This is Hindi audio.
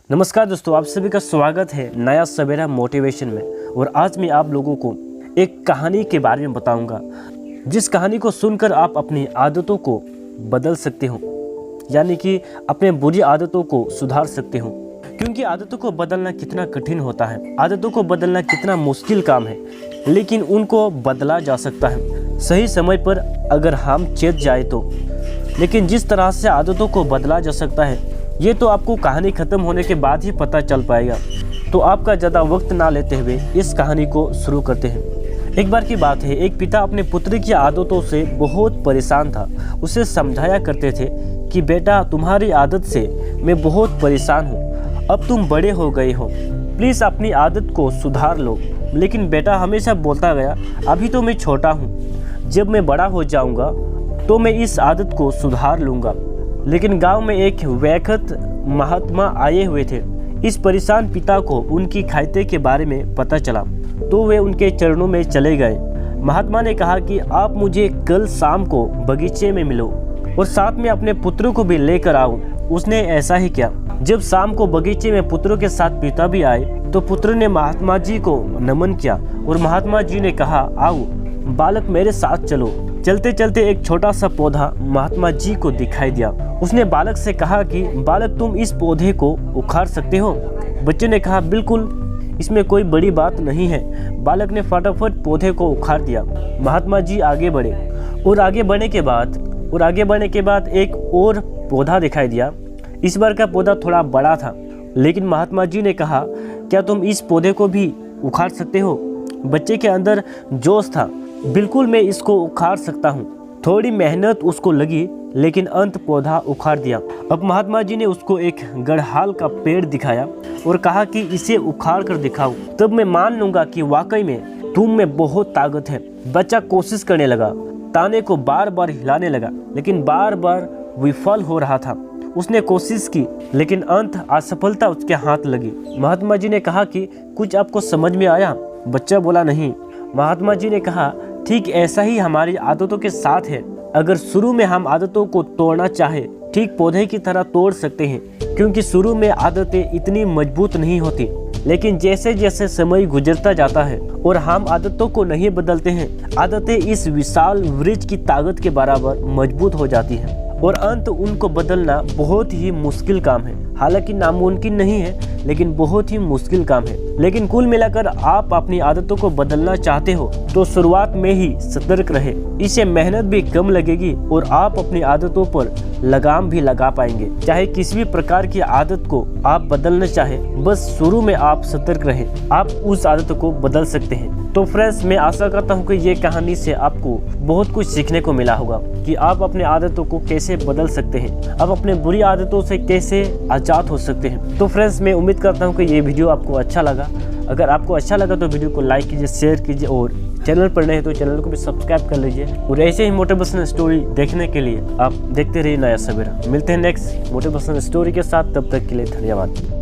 नमस्कार दोस्तों, आप सभी का स्वागत है नया सवेरा मोटिवेशन में। और आज मैं आप लोगों को एक कहानी के बारे में बताऊंगा, जिस कहानी को सुनकर आप अपनी आदतों को बदल सकते हो, यानी कि अपने बुरी आदतों को सुधार सकते हो। क्योंकि आदतों को बदलना कितना कठिन होता है, आदतों को बदलना कितना मुश्किल काम है, लेकिन उनको बदला जा सकता है सही समय पर अगर हम चेत जाए तो। लेकिन जिस तरह से आदतों को बदला जा सकता है, ये तो आपको कहानी ख़त्म होने के बाद ही पता चल पाएगा। तो आपका ज़्यादा वक्त ना लेते हुए इस कहानी को शुरू करते हैं। एक बार की बात है, एक पिता अपने पुत्र की आदतों से बहुत परेशान था। उसे समझाया करते थे कि बेटा, तुम्हारी आदत से मैं बहुत परेशान हूँ। अब तुम बड़े हो गए हो, प्लीज़ अपनी आदत को सुधार लो। लेकिन बेटा हमेशा बोलता गया, अभी तो मैं छोटा हूँ, जब मैं बड़ा हो जाऊँगा तो मैं इस आदत को सुधार लूँगा। लेकिन गांव में एक वैख्यात महात्मा आए हुए थे। इस परेशान पिता को उनकी खाइते के बारे में पता चला तो वे उनके चरणों में चले गए। महात्मा ने कहा कि आप मुझे कल शाम को बगीचे में मिलो और साथ में अपने पुत्र को भी लेकर आओ। उसने ऐसा ही किया। जब शाम को बगीचे में पुत्रों के साथ पिता भी आए तो पुत्र ने महात्मा जी को नमन किया और महात्मा जी ने कहा, आओ बालक मेरे साथ चलो। चलते चलते एक छोटा सा पौधा महात्मा जी को दिखाई दिया। उसने बालक से कहा कि बालक, तुम इस पौधे को उखाड़ सकते हो? बच्चे ने कहा, बिल्कुल, इसमें कोई बड़ी बात नहीं है। बालक ने फटाफट पौधे को उखाड़ दिया। महात्मा जी आगे बढ़े और आगे बढ़ने के बाद एक और पौधा दिखाई दिया। इस बार का पौधा थोड़ा बड़ा था, लेकिन महात्मा जी ने कहा, क्या तुम इस पौधे को भी उखाड़ सकते हो? बच्चे के अंदर जोश था, बिल्कुल मैं इसको उखाड़ सकता हूँ। थोड़ी मेहनत उसको लगी, लेकिन अंत पौधा उखाड़ दिया। अब महात्मा जी ने उसको एक गड़हाल का पेड़ दिखाया और कहा कि इसे उखाड़ कर दिखाओ, तब मैं मान लूंगा कि वाकई में तुम में बहुत ताकत है। बच्चा कोशिश करने लगा, ताने को बार बार हिलाने लगा, लेकिन बार बार विफल हो रहा था। उसने कोशिश की, लेकिन अंत असफलता उसके हाथ लगी। महात्मा जी ने कहा कि कुछ आपको समझ में आया? बच्चा बोला, नहीं। महात्मा जी ने कहा, ठीक ऐसा ही हमारी आदतों के साथ है। अगर शुरू में हम आदतों को तोड़ना चाहे, ठीक पौधे की तरह तोड़ सकते हैं, क्योंकि शुरू में आदतें इतनी मजबूत नहीं होती। लेकिन जैसे जैसे समय गुजरता जाता है और हम आदतों को नहीं बदलते हैं, आदतें इस विशाल वृक्ष की ताकत के बराबर मजबूत हो जाती हैं और अंत उनको बदलना बहुत ही मुश्किल काम है। हालांकि नामुमकिन नहीं है, लेकिन बहुत ही मुश्किल काम है। लेकिन कुल मिलाकर आप अपनी आदतों को बदलना चाहते हो तो शुरुआत में ही सतर्क रहे। इससे मेहनत भी कम लगेगी और आप अपनी आदतों पर लगाम भी लगा पाएंगे। चाहे किसी भी प्रकार की आदत को आप बदलना चाहे, बस शुरू में आप सतर्क रहे, आप उस आदत को बदल सकते हैं। तो फ्रेंड्स, मैं आशा करता हूँ कि ये कहानी से आपको बहुत कुछ सीखने को मिला होगा कि आप अपने आदतों को कैसे बदल सकते हैं, आप अपने बुरी आदतों से कैसे आज़ाद हो सकते हैं। तो फ्रेंड्स, मैं उम्मीद करता हूँ कि ये वीडियो आपको अच्छा लगा। अगर आपको अच्छा लगा तो वीडियो को लाइक कीजिए, शेयर कीजिए और चैनल पर नए हैं तो चैनल को भी सब्सक्राइब कर लीजिए। और ऐसे ही मोटिवेशनल स्टोरी देखने के लिए आप देखते रहिए नया सवेरा। मिलते हैं नेक्स्ट मोटिवेशनल स्टोरी के साथ, तब तक के लिए धन्यवाद।